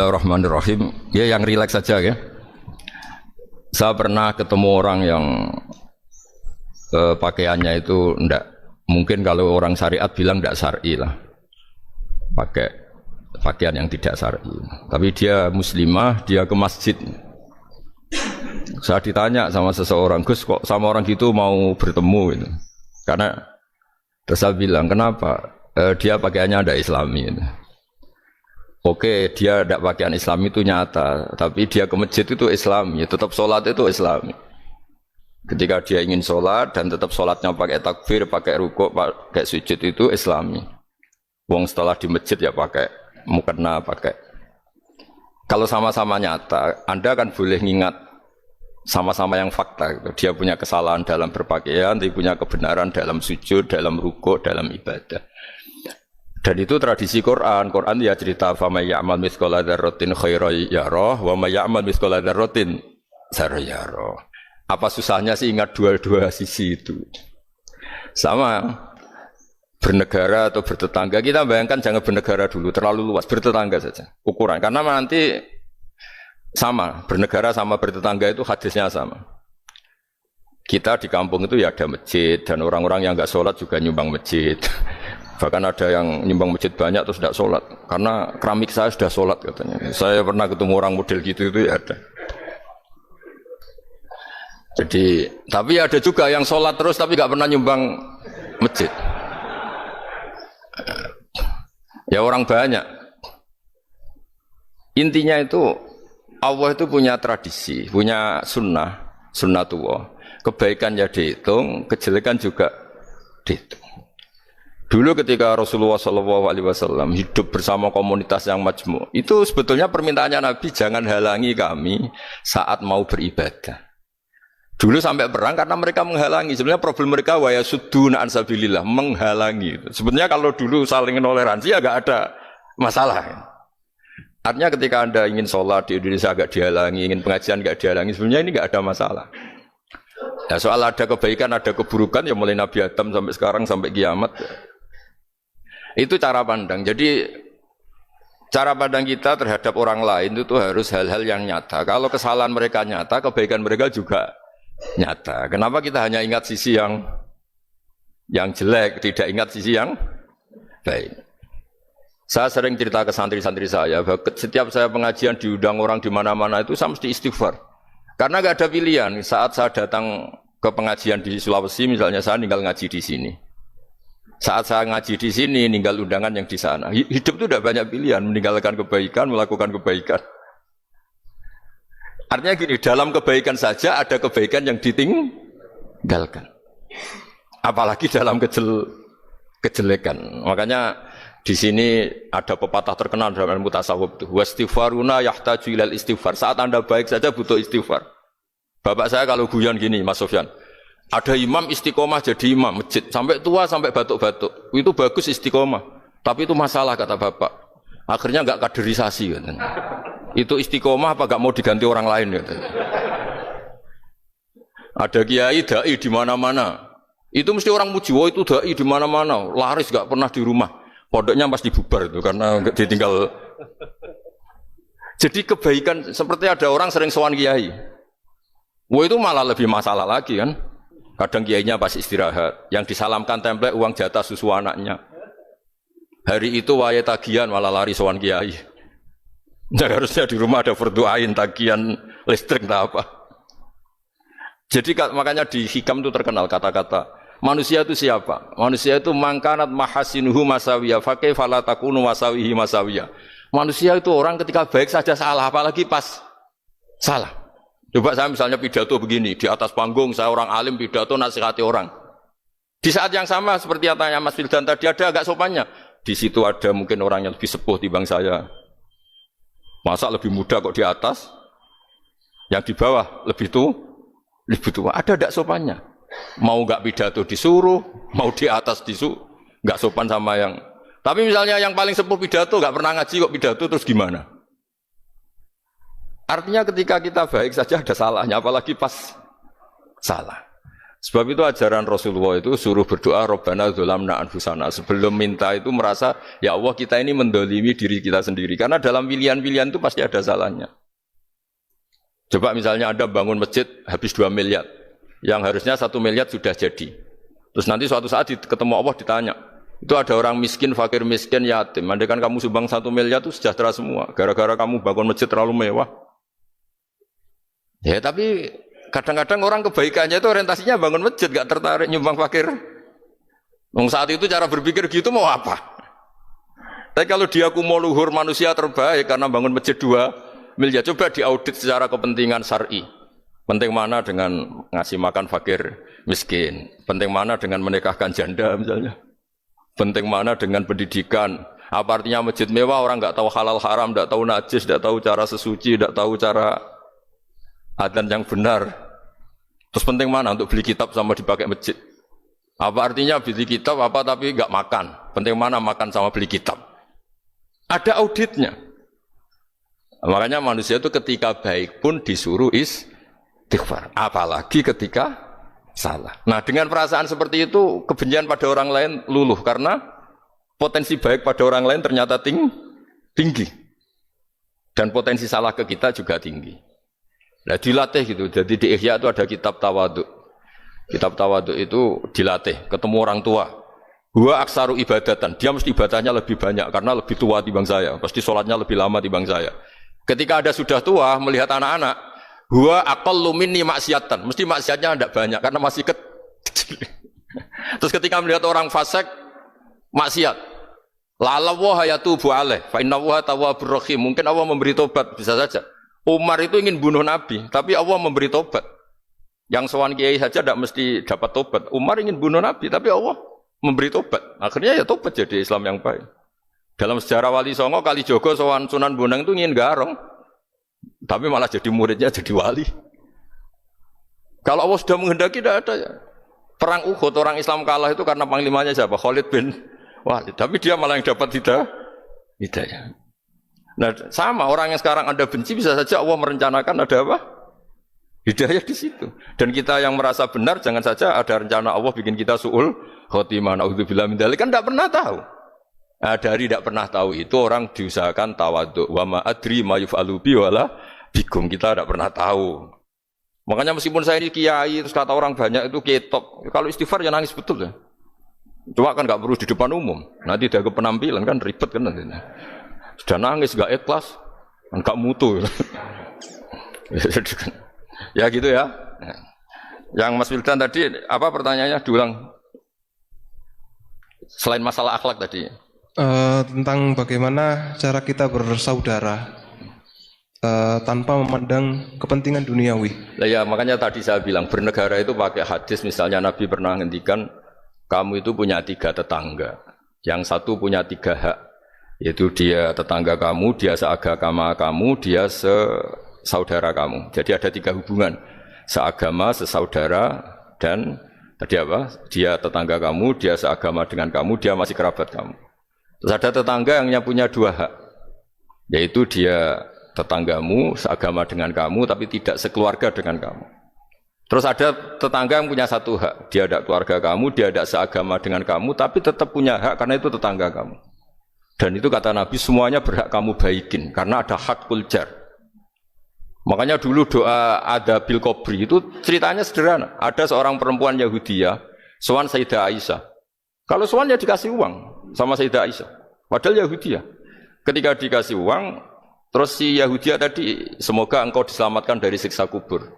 Bismillahirrahmanirrahim. Ya yang rileks saja ya. Saya pernah ketemu orang yang pakaiannya itu ndak mungkin kalau orang syariat bilang ndak syar'i lah. Pakai pakaian yang tidak syar'i. Tapi dia muslimah, dia ke masjid. Saya ditanya sama seseorang, "Gus, kok sama orang gitu mau bertemu gitu?" Karena terus saya bilang, "Kenapa?" Dia pakaiannya ada Islami gitu. Oke, dia tidak pakaian Islam itu nyata, tapi dia ke masjid itu Islami, tetap sholat itu Islami. Ketika dia ingin sholat dan tetap sholatnya pakai takbir, pakai rukuk, pakai sujud itu Islami. Wong setelah di masjid ya pakai mukena, pakai. Kalau sama-sama nyata, Anda kan boleh ngingat sama-sama yang fakta. Gitu. Dia punya kesalahan dalam berpakaian, dia punya kebenaran dalam sujud, dalam rukuk, dalam ibadah. Dan itu tradisi Quran. Quran ya cerita fa may ya'mal mithqala dzarratin khairan yarah wa may ya'mal mithqala dzarratin syarran yarah. Apa susahnya sih ingat dua-dua sisi itu? Sama bernegara atau bertetangga. Kita bayangkan jangan bernegara dulu, terlalu luas, bertetangga saja. Ukuran karena nanti sama, bernegara sama bertetangga itu hadisnya sama. Kita di kampung itu ya ada masjid dan orang-orang yang enggak sholat juga nyumbang masjid. Bahkan ada yang nyumbang masjid banyak terus tidak sholat karena keramik saya sudah sholat katanya. Saya pernah ketemu orang model gitu itu ya ada. Jadi tapi ada juga yang sholat terus tapi nggak pernah nyumbang masjid. Ya orang banyak. Intinya itu Allah itu punya tradisi, punya sunnatullah. Kebaikan ya dihitung, kejelekan juga dihitung. Dulu ketika Rasulullah SAW hidup bersama komunitas yang majmu', itu sebetulnya permintaannya Nabi jangan halangi kami saat mau beribadah. Dulu sampai perang karena mereka menghalangi. Sebenarnya problem mereka wa yasudduna an sabilillah, menghalangi. Sebenarnya kalau dulu saling toleransi ya enggak ada masalah. Artinya ketika Anda ingin sholat di Indonesia agak dihalangi, ingin pengajian enggak dihalangi, sebenarnya ini enggak ada masalah. Ya soal ada kebaikan, ada keburukan ya mulai Nabi Adam sampai sekarang sampai kiamat. Itu cara pandang. Jadi cara pandang kita terhadap orang lain itu harus hal-hal yang nyata. Kalau kesalahan mereka nyata, kebaikan mereka juga nyata. Kenapa kita hanya ingat sisi yang jelek, tidak ingat sisi yang baik? Saya sering cerita ke santri-santri saya, bahwa setiap saya pengajian diundang orang di mana-mana itu saya mesti istighfar. Karena nggak ada pilihan. Saat saya datang ke pengajian di Sulawesi, misalnya saya tinggal ngaji di sini. Saat saya ngaji di sini, ninggal undangan yang di sana. Hidup itu tidak banyak pilihan, meninggalkan kebaikan, melakukan kebaikan. Artinya gini, dalam kebaikan saja ada kebaikan yang ditinggalkan. Apalagi dalam kejelekan. Makanya di sini ada pepatah terkenal dalam ilmu tasawuf itu. Wastighfaruna yahtaju ilal istighfar. Saat Anda baik saja butuh istighfar. Bapak saya kalau guyon gini, Mas Sofyan. Ada imam istiqomah jadi imam masjid sampai tua sampai batuk-batuk. Itu bagus istiqomah. Tapi itu masalah kata bapak. Akhirnya enggak kaderisasi katanya. Itu istiqomah apa enggak mau diganti orang lain katanya. Ada kiai dai di mana-mana. Itu mesti orang muji, "Oh itu dai di mana-mana, laris enggak pernah di rumah." Pondoknya pasti bubar itu karena ditinggal. Jadi kebaikan seperti ada orang sering sowan kiai. Wah itu malah lebih masalah lagi kan. Kadang kiainya pas istirahat, yang disalamkan template uang jatah susu anaknya. Hari itu waya tagihan malah lari sowan kiai. Jadi harusnya di rumah ada fardu ain tagihan listrik tak apa. Jadi makanya di hikam itu terkenal kata-kata manusia itu siapa? Manusia itu mangkanat mahasinuhu masawiyah fakih fala takunu masawihi masawiyah. Manusia itu orang ketika baik saja salah, apalagi pas salah. Coba saya misalnya pidato begini, di atas panggung saya orang alim pidato nasihati orang. Di saat yang sama seperti katanya Mas Wildan tadi ada agak sopannya. Di situ ada mungkin orang yang lebih sepuh dibanding saya. Masa lebih muda kok di atas? Yang di bawah lebih tua. Ada agak sopannya. Mau enggak pidato disuruh, mau di atas disuruh, enggak sopan sama yang. Tapi misalnya yang paling sepuh pidato enggak pernah ngaji kok pidato terus gimana? Artinya ketika kita baik saja ada salahnya, apalagi pas salah. Sebab itu ajaran Rasulullah itu suruh berdoa Rabbana dzolamna anfusana. Sebelum minta itu merasa, ya Allah kita ini mendolimi diri kita sendiri. Karena dalam pilihan-pilihan itu pasti ada salahnya. Coba misalnya Anda bangun masjid habis 2 miliar. Yang harusnya 1 miliar sudah jadi. Terus nanti suatu saat ketemu Allah ditanya. Itu ada orang miskin, fakir miskin, yatim. Andai kan kamu sumbang 1 miliar itu sejahtera semua. Gara-gara kamu bangun masjid terlalu mewah. Ya tapi kadang-kadang orang kebaikannya itu orientasinya bangun masjid, gak tertarik nyumbang fakir. Saat itu cara berpikir gitu mau apa? Tapi kalau dia kumuluhur manusia terbaik karena bangun masjid 2 miliar, coba diaudit secara kepentingan syar'i. Penting mana dengan ngasih makan fakir miskin? Penting mana dengan menikahkan janda misalnya? Penting mana dengan pendidikan? Apa artinya masjid mewah orang nggak tahu halal haram, nggak tahu najis, nggak tahu cara sesuci, nggak tahu cara adzan yang benar. Terus penting mana untuk beli kitab sama dipakai masjid? Apa artinya beli kitab apa tapi nggak makan? Penting mana makan sama beli kitab? Ada auditnya. Makanya manusia itu ketika baik pun disuruh istighfar, apalagi ketika salah. Nah dengan perasaan seperti itu kebencian pada orang lain luluh karena potensi baik pada orang lain ternyata tinggi dan potensi salah ke kita juga tinggi. Nah dilatih gitu. Jadi di Ihya itu ada kitab tawaduk. Kitab tawaduk itu dilatih ketemu orang tua. Huwa aksaru ibadatan. Dia mesti ibadahnya lebih banyak karena lebih tua timbang saya. Pasti sholatnya lebih lama timbang saya. Ketika ada sudah tua melihat anak-anak, huwa aqallu minni maksiatan. Mesti maksiatnya tidak banyak karena masih kecil. Terus ketika melihat orang fasik maksiat, la wa yatubu alaih fa inna wa tawwabur rahim. Mungkin Allah memberi tobat, bisa saja. Umar itu ingin bunuh Nabi, tapi Allah memberi tobat. Yang sowan kiai saja tidak mesti dapat tobat. Umar ingin bunuh Nabi, tapi Allah memberi tobat. Akhirnya ya tobat jadi Islam yang baik. Dalam sejarah Wali Songo, Kalijogo sowan Sunan Bonang itu ingin garong, tapi malah jadi muridnya jadi wali. Kalau Allah sudah menghendaki tidak ada ya. Perang Uhud orang Islam kalah itu karena panglimanya siapa? Khalid bin Walid. Tapi dia malah yang dapat hidayah. Nah sama orang yang sekarang Anda benci bisa saja Allah merencanakan ada apa? Hidayah di situ. Dan kita yang merasa benar jangan saja ada rencana Allah bikin kita su'ul khotimah. Na'udzubillah min dzalik, kan tidak pernah tahu. Nah, dari tidak pernah tahu itu orang diusahakan tawaduk. Wa ma adri ma yuf'alu bi wala bikum. Kita tidak pernah tahu. Makanya meskipun saya ini kiai terus kata orang banyak itu ketok. Kalau istighfar ya nangis betul ya. Cuma kan nggak perlu di depan umum. Nanti dia ke penampilan kan ribet kan nanti. Sudah nangis nggak ikhlas, nggak mutu. Ya gitu ya. Yang Mas Wildan tadi apa pertanyaannya diulang? Selain masalah akhlak tadi. Tentang bagaimana cara kita bersaudara tanpa memandang kepentingan duniawi. Nah, ya makanya tadi saya bilang bernegara itu pakai hadis. Misalnya Nabi pernah ngendikan kamu itu punya 3 tetangga. Yang satu punya 3 hak. Yaitu dia tetangga kamu, dia seagama kamu, dia sesaudara kamu. Jadi ada 3 hubungan. Seagama, sesaudara, dan tadi apa? Dia tetangga kamu, dia seagama dengan kamu, dia masih kerabat kamu. Terus ada tetangga yang punya 2 hak. Yaitu dia tetanggamu, seagama dengan kamu, tapi tidak sekeluarga dengan kamu. Terus ada tetangga yang punya 1 hak. Dia ada keluarga kamu, dia ada seagama dengan kamu, tapi tetap punya hak karena itu tetangga kamu. Dan itu kata Nabi semuanya berhak kamu baikin karena ada hakul jar. Makanya dulu doa ada bil kubri itu ceritanya sederhana. Ada seorang perempuan Yahudiyah sowan Sayyidah Aisyah. Kalau sowan ya dikasih uang sama Sayyidah Aisyah. Padahal Yahudiyah. Ketika dikasih uang, terus si Yahudiyah tadi semoga engkau diselamatkan dari siksa kubur.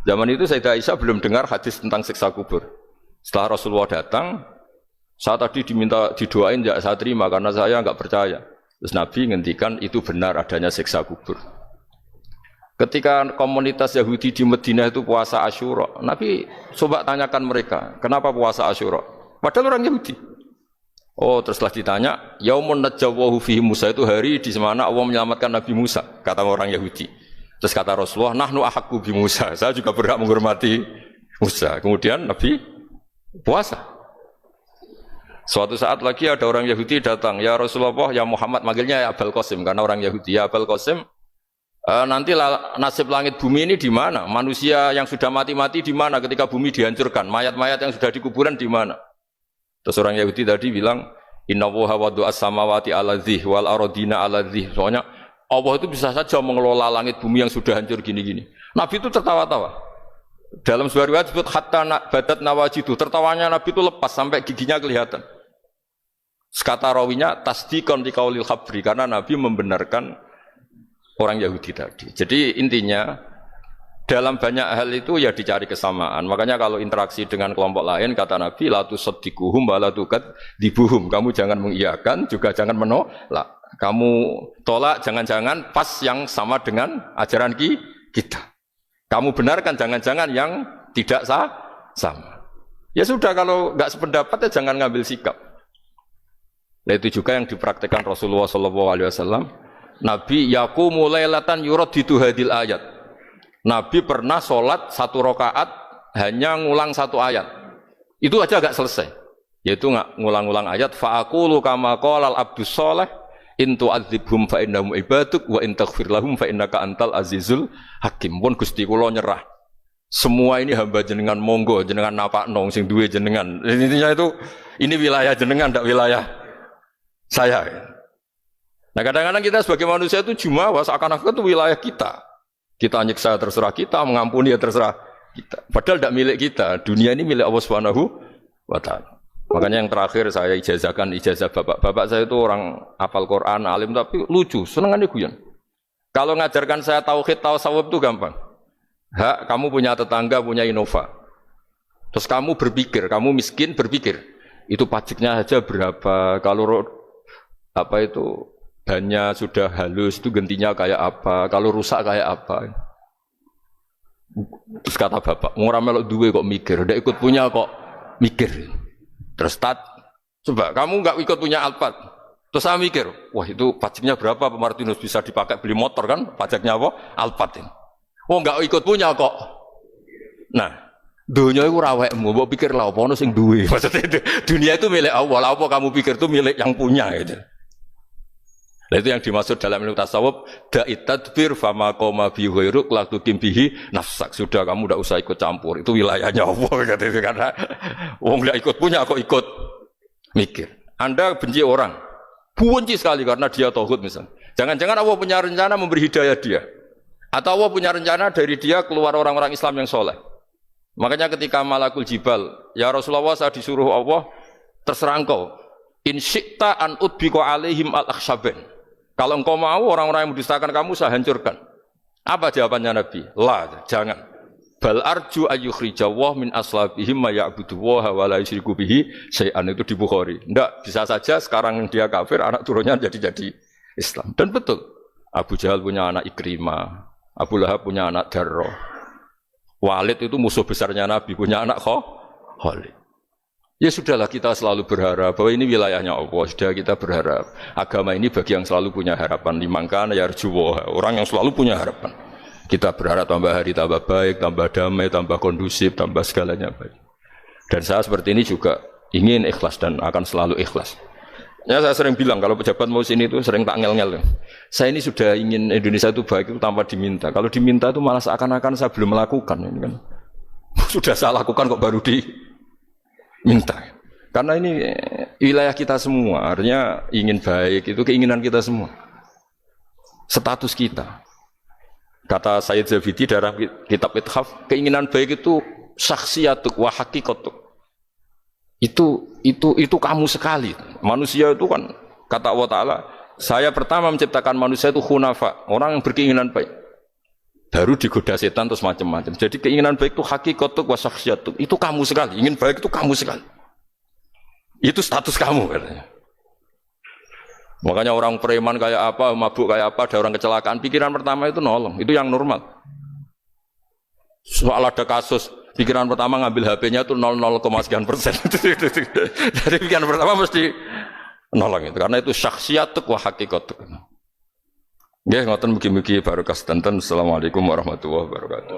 Zaman itu Sayyidah Aisyah belum dengar hadis tentang siksa kubur. Setelah Rasulullah datang, saya tadi diminta didoain ya saya terima karena saya enggak percaya. Terus Nabi ngendikan itu benar adanya siksa kubur. Ketika komunitas Yahudi di Madinah itu puasa Asyura, Nabi coba tanyakan mereka, kenapa puasa Asyura? Padahal orang Yahudi. Oh, terus setelah ditanya, Yaumun najjawahu fihi Musa itu hari di mana Allah menyelamatkan Nabi Musa, kata orang Yahudi. Terus kata Rasulullah, nahnu ahaqqu bi Musa, saya juga berhak menghormati Musa. Kemudian Nabi puasa. Suatu saat lagi ada orang Yahudi datang, ya Rasulullah, ya Muhammad, manggilnya ya Abul Qasim karena orang Yahudi, ya Abul Qasim, Nanti nasib langit bumi ini di mana? Manusia yang sudah mati-mati di mana ketika bumi dihancurkan? Mayat-mayat yang sudah di kuburan di mana? Terus orang Yahudi tadi bilang, Inna woha wadu as-samawati ala dzih wal arodina ala dzih. Soalnya Allah itu bisa saja mengelola langit bumi yang sudah hancur gini-gini. Nabi itu tertawa-tawa. Dalam sebuah riwayat disebut hatta badat nawajidu. Tertawanya Nabi itu lepas sampai giginya kelihatan. Sekata rawinya tasdikon di kaulil khabri, karena Nabi membenarkan orang Yahudi tadi. Jadi intinya dalam banyak hal itu ya dicari kesamaan. Makanya kalau interaksi dengan kelompok lain kata Nabi la tusaddiquhum wa la tukadibuhum. Kamu jangan mengiyakan juga jangan menolak. Kamu tolak jangan-jangan pas yang sama dengan ajaran kita. Kamu benarkan jangan-jangan yang tidak sama. Ya sudah kalau enggak sependapat ya jangan ngambil sikap. Nah itu juga yang dipraktikkan Rasulullah SAW. Nabi yaqumu lailatan yuraddidu hadil ayat. Nabi pernah sholat 1 rakaat hanya ngulang 1 ayat. Itu aja agak selesai. Yaitu ngulang-ngulang ayat fa'aqulu kama qalal abdus sholeh in tu'adzibhum fa innahum ibaduk wa in taghfir lahum fa innaka antal azizul hakim. Pun Gusti kula nyerah. Semua ini hamba jenengan monggo jenengan napakno sing duwe jenengan. Intinya itu ini wilayah jenengan ndak wilayah saya. Nah kadang-kadang kita sebagai manusia itu jumawa seakan-akan itu wilayah kita. Kita nyiksa terserah kita, mengampuni ya terserah kita. Padahal tidak milik kita. Dunia ini milik Allah Subhanahu wa Ta'ala. Makanya yang terakhir saya ijazahkan ijazah bapak. Bapak saya itu orang hafal Quran, alim tapi lucu, senengannya guyon. Kalau ngajarkan saya tauhid, tasawuf itu gampang. Hak, kamu punya tetangga, punya Innova. Terus kamu berpikir, kamu miskin berpikir. Itu pajaknya saja berapa? Kalau apa itu bannya sudah halus itu gantinya kayak apa, kalau rusak kayak apa. Terus kata bapak, orang melok duwe kok mikir, udah ikut punya kok mikir. Terus coba kamu nggak ikut punya Alphard, terus saya mikir, wah itu pajaknya berapa Pak Martinus, bisa dipakai beli motor kan, pajaknya apa? Alphard ini. Oh nggak ikut punya kok. Nah, dunia itu rawekmu, mau pikir lah apa ono sing duwe. Maksudnya dunia itu milik Allah, apa kamu pikir itu milik yang punya gitu. Nah itu yang dimaksud dalam ilmu tasawuf da'it tadbir fama qoma bi ghairuk la tuqim bihi nafsak. Sudah kamu tidak usah ikut campur, itu wilayahnya Allah gitu. Karena wong ndak ikut punya kok ikut mikir. Anda benci orang, benci sekali karena dia tauhid misalnya. Jangan-jangan Allah punya rencana memberi hidayah dia, atau Allah punya rencana dari dia keluar orang-orang Islam yang soleh. Makanya ketika Malakul Jibal, ya Rasulullah saya disuruh Allah, terserah engkau, in syi'ta an udbiqa alaihim al-akhshaban. Kalau engkau mau orang-orang yang mendustakan kamu saya hancurkan. Apa jawabannya Nabi? La, jangan. Bal arju ayyukhrijawah min aslabihim ma ya'budu wa la yusyriku bihi syai'an, itu di Bukhari. Enggak, bisa saja sekarang dia kafir, anak turunnya jadi Islam. Dan betul. Abu Jahal punya anak Ikrimah, Abu Lahab punya anak Darrah. Walid itu musuh besarnya Nabi, punya anak Khalid. Ya sudahlah, kita selalu berharap bahwa ini wilayahnya Allah. Sudah kita berharap. Agama ini bagi yang selalu punya harapan. Dimangkan ya arjuwa. Orang yang selalu punya harapan. Kita berharap tambah hari tambah baik, tambah damai, tambah kondusif, tambah segalanya baik. Dan saya seperti ini juga ingin ikhlas dan akan selalu ikhlas. Ya saya sering bilang kalau pejabat mau sini itu sering tak ngel-ngel. Saya ini sudah ingin Indonesia itu baik itu tanpa diminta. Kalau diminta itu malah seakan-akan saya belum melakukan. Ini kan. Sudah saya lakukan kok baru minta, karena ini wilayah kita semua, artinya ingin baik itu keinginan kita semua, status kita. Kata Sayyid Zabidi dalam kitab Ithaf, keinginan baik itu syakhsiyatuk wa hakikatuk. Itu kamu sekali. Manusia itu kan kata Allah Taala, saya pertama menciptakan manusia itu khunafa, orang yang berkeinginan baik. Baru digoda setan terus macam-macam. Jadi keinginan baik itu hakikatuk wa syakhsiyatuk. Itu kamu sekali. Ingin baik itu kamu sekali. Itu status kamu katanya. Makanya orang preman kayak apa, mabuk kayak apa, ada orang kecelakaan, pikiran pertama itu nolong. Itu yang normal. Soal ada kasus, pikiran pertama ngambil HP-nya itu 0,0%. Dari pikiran pertama mesti nolong itu. Karena itu syakhsiyatuk wa hakikatuk. Nggih, ngoten mugi-mugi barokah sedanten. Assalamualaikum warahmatullahi wabarakatuh.